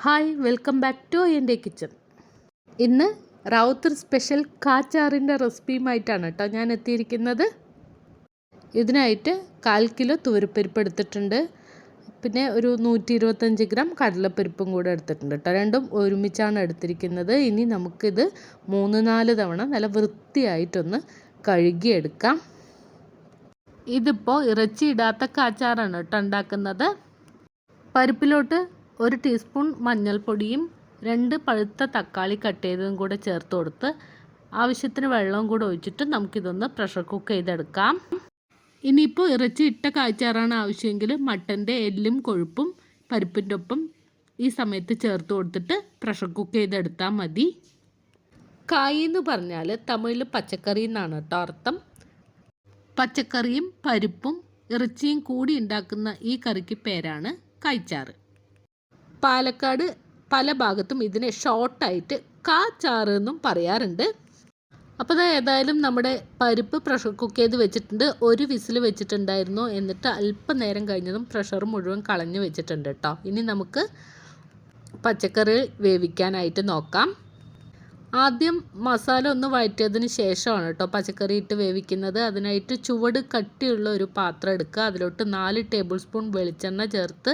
Hi, welcome back to എൻ്റെ kitchen. ഇന്ന് Rawther special കാച്ചാറിൻ്റെ റെസിപ്പിയുമായിട്ടാണ് കേട്ടോ ഞാൻ എത്തിയിരിക്കുന്നത്. ഇതിനായിട്ട് 1/4 കിലോ തുവരപ്പരിപ്പ് എടുത്തിട്ടുണ്ട്. പിന്നെ ഒരു 125 ഗ്രാം കടലപ്പരിപ്പും കൂടെ എടുത്തിട്ടുണ്ട് കേട്ടോ. രണ്ടും ഒരുമിച്ചാണ് എടുത്തിരിക്കുന്നത്. ഇനി നമുക്കിത് 3-4 തവണ നല്ല വൃത്തിയായിട്ടൊന്ന് കഴുകിയെടുക്കാം. ഇതിപ്പോൾ ഇറച്ചി ഇടാത്ത കാച്ചാറാണ് കേട്ടോ ഉണ്ടാക്കുന്നത്. പരിപ്പിലോട്ട് 1 ടീസ്പൂൺ മഞ്ഞൾപ്പൊടിയും 2 പഴുത്ത തക്കാളി കട്ട് ചെയ്തതും കൂടെ ചേർത്ത് കൊടുത്ത് ആവശ്യത്തിന് വെള്ളവും കൂടെ ഒഴിച്ചിട്ട് നമുക്കിതൊന്ന് പ്രഷർ കുക്ക് ചെയ്തെടുക്കാം. ഇനിയിപ്പോൾ ഇറച്ചി ഇട്ട കാച്ചാറാണ് ആവശ്യമെങ്കിൽ മട്ടൻ്റെ എല്ലും കൊഴുപ്പും പരിപ്പിൻ്റെ ഒപ്പം ഈ സമയത്ത് ചേർത്ത് കൊടുത്തിട്ട് പ്രഷർ കുക്ക് ചെയ്തെടുത്താൽ മതി. കായ് എന്ന് പറഞ്ഞാൽ തമിഴിൽ പച്ചക്കറി എന്നാണ് കേട്ടോ അർത്ഥം. പച്ചക്കറിയും പരിപ്പും ഇറച്ചിയും കൂടി ഉണ്ടാക്കുന്ന ഈ കറിക്ക് പേരാണ് കായ്ച്ചാറ്. പാലക്കാട് പല ഭാഗത്തും ഇതിനെ ഷോർട്ടായിട്ട് കാച്ചാറ് എന്നും പറയാറുണ്ട്. അപ്പോൾ ഏതായാലും നമ്മുടെ പരിപ്പ് പ്രഷർ കുക്ക് ചെയ്ത് വെച്ചിട്ടുണ്ട്. 1 വിസിൽ വെച്ചിട്ടുണ്ടായിരുന്നു. എന്നിട്ട് അല്പനേരം കഴിഞ്ഞതും പ്രഷർ മുഴുവൻ കളഞ്ഞു വെച്ചിട്ടുണ്ട് കേട്ടോ. ഇനി നമുക്ക് പച്ചക്കറി വേവിക്കാനായിട്ട് നോക്കാം. ആദ്യം മസാല ഒന്ന് വഴറ്റിയതിന് ശേഷമാണ് കേട്ടോ പച്ചക്കറി ഇട്ട് വേവിക്കുന്നത്. അതിനായിട്ട് ചുവട് കട്ടിയുള്ള ഒരു പാത്രം എടുക്കുക. അതിലോട്ട് 4 ടേബിൾ സ്പൂൺ വെളിച്ചെണ്ണ ചേർത്ത്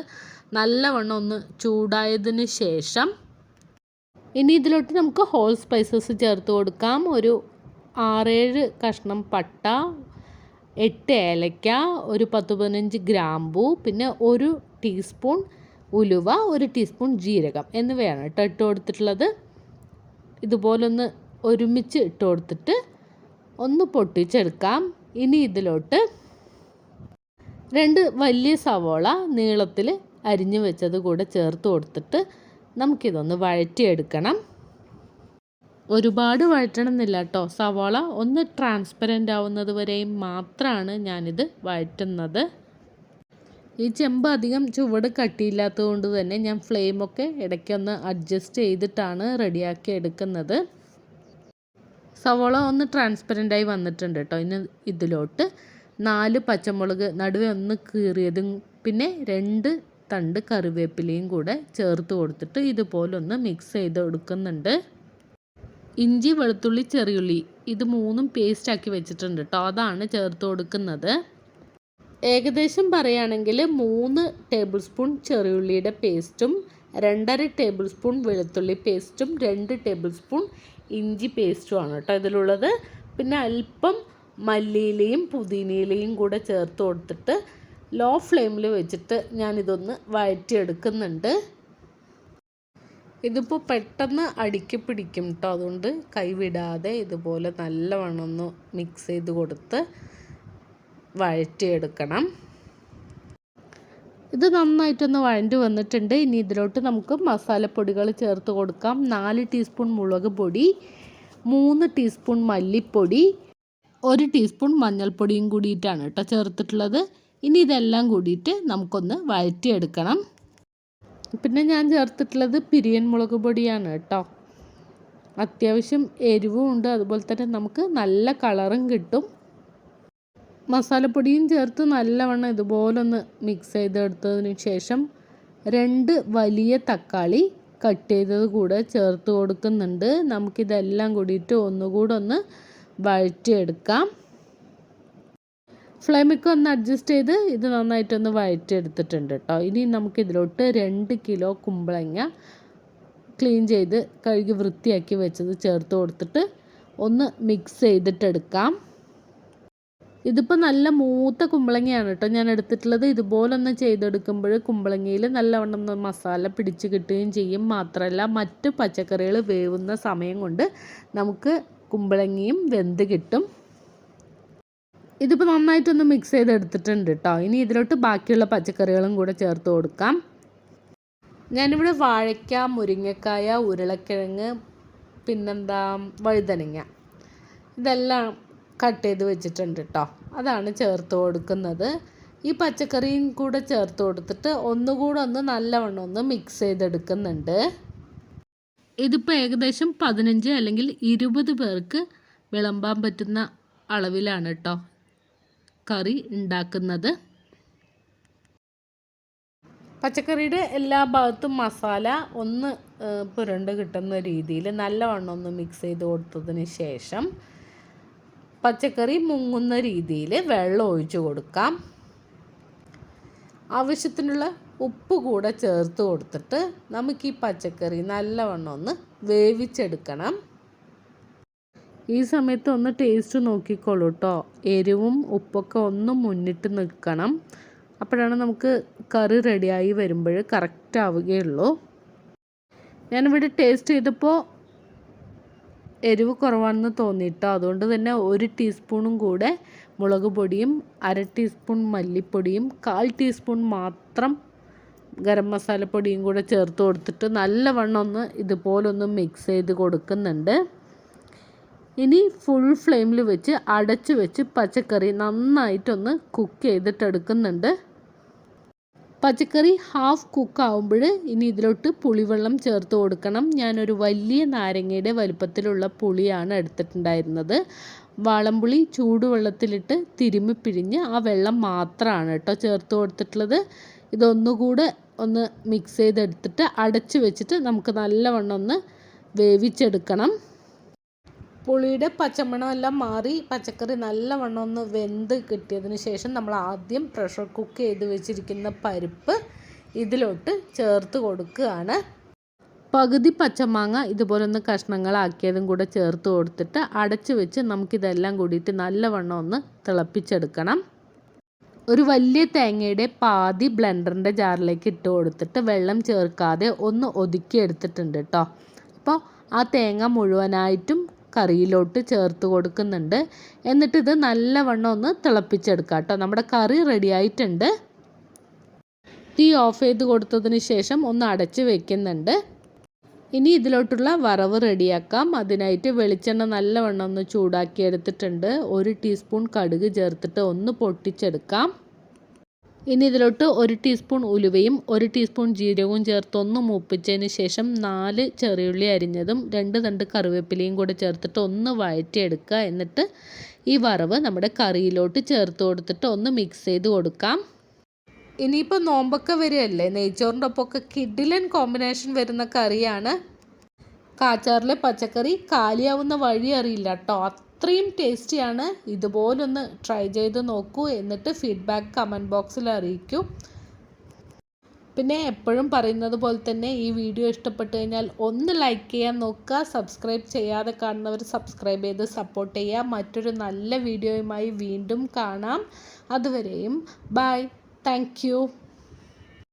നല്ലവണ്ണം ഒന്ന് ചൂടായതിന് ശേഷം ഇനി ഇതിലോട്ട് നമുക്ക് ഹോൾ സ്പൈസസ് ചേർത്ത് കൊടുക്കാം. ഒരു 6-7 കഷ്ണം പട്ട, 8 ഏലക്ക, ഒരു 10-15 ഗ്രാമ്പൂ, പിന്നെ 1 ടീസ്പൂൺ ഉലുവ, 1 ടീസ്പൂൺ ജീരകം എന്നിവയാണ് കേട്ടോ ഇട്ട് കൊടുത്തിട്ടുള്ളത്. ഇതുപോലൊന്ന് ഒരുമിച്ച് ഇട്ട് കൊടുത്തിട്ട് ഒന്ന് പൊട്ടിച്ചെടുക്കാം. ഇനി ഇതിലോട്ട് 2 വലിയ സവോള നീളത്തിൽ അരിഞ്ഞു വെച്ചത് കൂടെ ചേർത്ത് കൊടുത്തിട്ട് നമുക്കിതൊന്ന് വഴറ്റിയെടുക്കണം. ഒരുപാട് വഴറ്റണം എന്നില്ല കേട്ടോ. സവോള ഒന്ന് ട്രാൻസ്പെറൻ്റ് ആവുന്നത് വരെയും മാത്രമാണ് ഞാനിത് വഴറ്റുന്നത്. ഈ ചെമ്പ് അധികം ചുവട് കട്ടിയില്ലാത്തത് കൊണ്ട് തന്നെ ഞാൻ ഫ്ലെയിമൊക്കെ ഇടയ്ക്കൊന്ന് അഡ്ജസ്റ്റ് ചെയ്തിട്ടാണ് റെഡിയാക്കി എടുക്കുന്നത്. സവോള ഒന്ന് ട്രാൻസ്പെറൻ്റായി വന്നിട്ടുണ്ട് കേട്ടോ. ഇനി ഇതിലോട്ട് 4 പച്ചമുളക് നടുവേ ഒന്ന് കീറിയതും പിന്നെ 2 തണ്ട് കറിവേപ്പിലയും കൂടെ ചേർത്ത് കൊടുത്തിട്ട് ഇതുപോലൊന്ന് മിക്സ് ചെയ്ത് കൊടുക്കുന്നുണ്ട്. ഇഞ്ചി, വെളുത്തുള്ളി, ചെറിയുള്ളി ഇത് 3ഉം പേസ്റ്റാക്കി വെച്ചിട്ടുണ്ട് കേട്ടോ. അതാണ് ചേർത്ത് കൊടുക്കുന്നത്. ഏകദേശം പറയുകയാണെങ്കിൽ 3 ടേബിൾ സ്പൂൺ ചെറിയുള്ളിയുടെ പേസ്റ്റും 2.5 ടേബിൾ സ്പൂൺ വെളുത്തുള്ളി പേസ്റ്റും 2 ടേബിൾ സ്പൂൺ ഇഞ്ചി പേസ്റ്റുമാണ് കേട്ടോ ഇതിലുള്ളത്. പിന്നെ അല്പം മല്ലിയിലയും പുതിനയിലയും കൂടെ ചേർത്ത് കൊടുത്തിട്ട് ലോ ഫ്ലെയിമിൽ വെച്ചിട്ട് ഞാനിതൊന്ന് വഴറ്റിയെടുക്കുന്നുണ്ട്. ഇതിപ്പോൾ പെട്ടെന്ന് അടുക്കി പിടിക്കും കേട്ടോ. അതുകൊണ്ട് കൈവിടാതെ ഇതുപോലെ നല്ലവണ്ണം ഒന്ന് മിക്സ് ചെയ്ത് കൊടുത്ത് വഴറ്റിയെടുക്കണം. ഇത് നന്നായിട്ടൊന്ന് വഴണ്ടി വന്നിട്ടുണ്ട്. ഇനി ഇതിലോട്ട് നമുക്ക് മസാലപ്പൊടികൾ ചേർത്ത് കൊടുക്കാം. 4 ടീസ്പൂൺ മുളക് പൊടി, 3 ടീസ്പൂൺ മല്ലിപ്പൊടി, 1 ടീസ്പൂൺ മഞ്ഞൾപ്പൊടിയും കൂടിയിട്ടാണ് കേട്ടോ ചേർത്തിട്ടുള്ളത്. ഇനി ഇതെല്ലാം കൂടിയിട്ട് നമുക്കൊന്ന് വഴറ്റിയെടുക്കണം. പിന്നെ ഞാൻ ചേർത്തിട്ടുള്ളത് പിരിയൻ മുളക് പൊടിയാണ് കേട്ടോ. അത്യാവശ്യം എരിവും ഉണ്ട്, അതുപോലെ തന്നെ നമുക്ക് നല്ല കളറും കിട്ടും. മസാലപ്പൊടിയും ചേർത്ത് നല്ലവണ്ണം ഇതുപോലൊന്ന് മിക്സ് ചെയ്തെടുത്തതിന് ശേഷം 2 വലിയ തക്കാളി കട്ട് ചെയ്തത് കൂടെ ചേർത്ത് കൊടുക്കുന്നുണ്ട്. നമുക്കിതെല്ലാം കൂടിയിട്ട് ഒന്നുകൂടെ ഒന്ന് വഴറ്റിയെടുക്കാം. ഫ്ലെയിമൊക്കെ ഒന്ന് അഡ്ജസ്റ്റ് ചെയ്ത് ഇത് നന്നായിട്ടൊന്ന് വഴറ്റിയെടുത്തിട്ടുണ്ട് കേട്ടോ. ഇനി നമുക്കിതിലോട്ട് 2 കിലോ കുമ്പളങ്ങ ക്ലീൻ ചെയ്ത് കഴുകി വൃത്തിയാക്കി വെച്ചത് ചേർത്ത് കൊടുത്തിട്ട് ഒന്ന് മിക്സ് ചെയ്തിട്ടെടുക്കാം. ഇതിപ്പോൾ നല്ല മൂത്ത കുമ്പളങ്ങയാണ് കേട്ടോ ഞാൻ എടുത്തിട്ടുള്ളത്. ഇതുപോലൊന്ന് ചെയ്തെടുക്കുമ്പോൾ കുമ്പളങ്ങയിൽ നല്ലവണ്ണം മസാല പിടിച്ച് കിട്ടുകയും ചെയ്യും. മാത്രമല്ല മറ്റ് പച്ചക്കറികൾ വേവുന്ന സമയം കൊണ്ട് നമുക്ക് കുമ്പളങ്ങയും വെന്ത് കിട്ടും. ഇതിപ്പോൾ നന്നായിട്ടൊന്ന് മിക്സ് ചെയ്തെടുത്തിട്ടുണ്ട് കേട്ടോ. ഇനി ഇതിലോട്ട് ബാക്കിയുള്ള പച്ചക്കറികളും കൂടെ ചേർത്ത് കൊടുക്കാം. ഞാനിവിടെ വാഴയ്ക്ക, മുരിങ്ങക്കായ, ഉരുളക്കിഴങ്ങ്, പിന്നെന്താ വഴുതനങ്ങ ഇതെല്ലാം കട്ട് ചെയ്ത് വെച്ചിട്ടുണ്ട് കേട്ടോ. അതാണ് ചേർത്ത് കൊടുക്കുന്നത്. ഈ പച്ചക്കറിയും കൂടെ ചേർത്ത് കൊടുത്തിട്ട് ഒന്നുകൂടെ ഒന്ന് നല്ലവണ്ണം ഒന്ന് മിക്സ് ചെയ്തെടുക്കുന്നുണ്ട്. ഇതിപ്പോൾ ഏകദേശം 15 അല്ലെങ്കിൽ 20 പേർക്ക് വിളമ്പാൻ പറ്റുന്ന അളവിലാണ് കേട്ടോ കറി ഉണ്ടാക്കുന്നത്. പച്ചക്കറിയുടെ എല്ലാ ഭാഗത്തും മസാല ഒന്ന് പുരണ്ട് കിട്ടുന്ന രീതിയിൽ നല്ലവണ്ണം ഒന്ന് മിക്സ് ചെയ്ത് കൊടുത്തതിന് ശേഷം പച്ചക്കറി മുങ്ങുന്ന രീതിയിൽ വെള്ളം ഒഴിച്ച് കൊടുക്കാം. ആവശ്യത്തിനുള്ള ഉപ്പ് കൂടെ ചേർത്ത് കൊടുത്തിട്ട് നമുക്ക് ഈ പച്ചക്കറി നല്ലവണ്ണം ഒന്ന് വേവിച്ചെടുക്കണം. ഈ സമയത്ത് ഒന്ന് ടേസ്റ്റ് നോക്കിക്കോളൂ കേട്ടോ. എരിവും ഉപ്പൊക്കെ ഒന്ന് മുന്നിട്ട് നിൽക്കണം. അപ്പോഴാണ് നമുക്ക് കറി റെഡിയായി വരുമ്പോൾ കറക്റ്റ് ആവുകയുള്ളൂ. ഞാനിവിടെ ടേസ്റ്റ് ചെയ്തപ്പോൾ എരിവ് കുറവാണെന്ന് തോന്നിയിട്ടോ. അതുകൊണ്ട് തന്നെ 1 ടീസ്പൂണും കൂടെ മുളക് പൊടിയും 1/2 ടീസ്പൂൺ മല്ലിപ്പൊടിയും 1/4 ടീസ്പൂൺ മാത്രം ഗരം മസാലപ്പൊടിയും കൂടെ ചേർത്ത് കൊടുത്തിട്ട് നല്ലവണ്ണം ഒന്ന് ഇതുപോലൊന്ന് മിക്സ് ചെയ്ത് കൊടുക്കുന്നുണ്ട്. ഇനി ഫുൾ ഫ്ലെയിമിൽ വെച്ച് അടച്ചു വെച്ച് പച്ചക്കറി നന്നായിട്ടൊന്ന് കുക്ക് ചെയ്തിട്ടെടുക്കുന്നുണ്ട്. പച്ചക്കറി ഹാഫ് കുക്ക് ആവുമ്പോൾ ഇനി ഇതിലോട്ട് പുളിവെള്ളം ചേർത്ത് കൊടുക്കണം. ഞാനൊരു വലിയ നാരങ്ങയുടെ വലുപ്പത്തിലുള്ള പുളിയാണ് എടുത്തിട്ടുണ്ടായിരുന്നത്. വാളംപുളി ചൂടുവെള്ളത്തിലിട്ട് തിരുമ്മി പിഴിഞ്ഞ് ആ വെള്ളം മാത്രമാണ് കേട്ടോ ചേർത്ത് കൊടുത്തിട്ടുള്ളത്. ഇതൊന്നുകൂടെ ഒന്ന് മിക്സ് ചെയ്തെടുത്തിട്ട് അടച്ചു വെച്ചിട്ട് നമുക്ക് നല്ലവണ്ണം ഒന്ന് വേവിച്ചെടുക്കണം. പുളിയുടെ പച്ചമണം എല്ലാം മാറി പച്ചക്കറി നല്ലവണ്ണം ഒന്ന് വെന്ത് കിട്ടിയതിന് ശേഷം നമ്മൾ ആദ്യം പ്രഷർ കുക്ക് ചെയ്ത് വെച്ചിരിക്കുന്ന പരിപ്പ് ഇതിലോട്ട് ചേർത്ത് കൊടുക്കുകയാണ്. പകുതി പച്ചമാങ്ങ ഇതുപോലെ ഒന്ന് കഷ്ണങ്ങളാക്കിയതും കൂടെ ചേർത്ത് കൊടുത്തിട്ട് അടച്ചു വെച്ച് നമുക്കിതെല്ലാം കൂടിയിട്ട് നല്ലവണ്ണം ഒന്ന് തിളപ്പിച്ചെടുക്കണം. ഒരു വലിയ തേങ്ങയുടെ പാതി ബ്ലെൻഡറിൻ്റെ ജാറിലേക്ക് ഇട്ട് കൊടുത്തിട്ട് വെള്ളം ചേർക്കാതെ ഒന്ന് ഒതുക്കി എടുത്തിട്ടുണ്ട് കേട്ടോ. അപ്പോൾ ആ തേങ്ങ മുഴുവനായിട്ടും കറിയിലോട്ട് ചേർത്ത് കൊടുക്കുന്നുണ്ട്. എന്നിട്ട് ഇത് നല്ലവണ്ണം ഒന്ന് തിളപ്പിച്ചെടുക്കാം കേട്ടോ. നമ്മുടെ കറി റെഡി ആയിട്ടുണ്ട്. തീ ഓഫ് ചെയ്ത് കൊടുത്തതിന് ശേഷം ഒന്ന് അടച്ച് വെക്കുന്നുണ്ട്. ഇനി ഇതിലോട്ടുള്ള വറവ് റെഡിയാക്കാം. അതിനായിട്ട് വെളിച്ചെണ്ണ നല്ലവണ്ണം ഒന്ന് ചൂടാക്കി എടുത്തിട്ടുണ്ട്. 1 ടീസ്പൂൺ കടുക് ചേർത്തിട്ട് ഒന്ന് പൊട്ടിച്ചെടുക്കാം. ഇനി ഇതിലോട്ട് 1 ടീസ്പൂൺ ഉലുവയും 1 ടീസ്പൂൺ ജീരകവും ചേർത്ത് ഒന്ന് മൂപ്പിച്ചതിന് ശേഷം 4 ചെറിയുള്ളി അരിഞ്ഞതും 2 തണ്ട് കറിവേപ്പിലയും കൂടെ ചേർത്തിട്ട് ഒന്ന് വഴറ്റിയെടുക്കുക. എന്നിട്ട് ഈ വറവ് നമ്മുടെ കറിയിലോട്ട് ചേർത്ത് കൊടുത്തിട്ട് ഒന്ന് മിക്സ് ചെയ്ത് കൊടുക്കാം. ഇനിയിപ്പോൾ നോമ്പൊക്കെ വരികയല്ലേ, നെയ്ച്ചോറിൻ്റെ ഒപ്പമൊക്കെ കിഡിലൻ കോമ്പിനേഷൻ വരുന്ന കറിയാണ്. കാച്ചാറിലെ പച്ചക്കറി കാലിയാവുന്ന വഴി അറിയില്ല കേട്ടോ. അത്രയും ടേസ്റ്റിയാണ്. ഇതുപോലൊന്ന് ട്രൈ ചെയ്ത് നോക്കൂ. എന്നിട്ട് ഫീഡ്ബാക്ക് കമൻറ്റ് ബോക്സിൽ അറിയിക്കൂ. പിന്നെ എപ്പോഴും പറയുന്നത് പോലെ തന്നെ ഈ വീഡിയോ ഇഷ്ടപ്പെട്ട് കഴിഞ്ഞാൽ ഒന്ന് ലൈക്ക് ചെയ്യാൻ നോക്കുക. സബ്സ്ക്രൈബ് ചെയ്യാതെ കാണുന്നവർ സബ്സ്ക്രൈബ് ചെയ്ത് സപ്പോർട്ട് ചെയ്യുക. മറ്റൊരു നല്ല വീഡിയോയുമായി വീണ്ടും കാണാം. അതുവരെയും ബൈ. Thank you.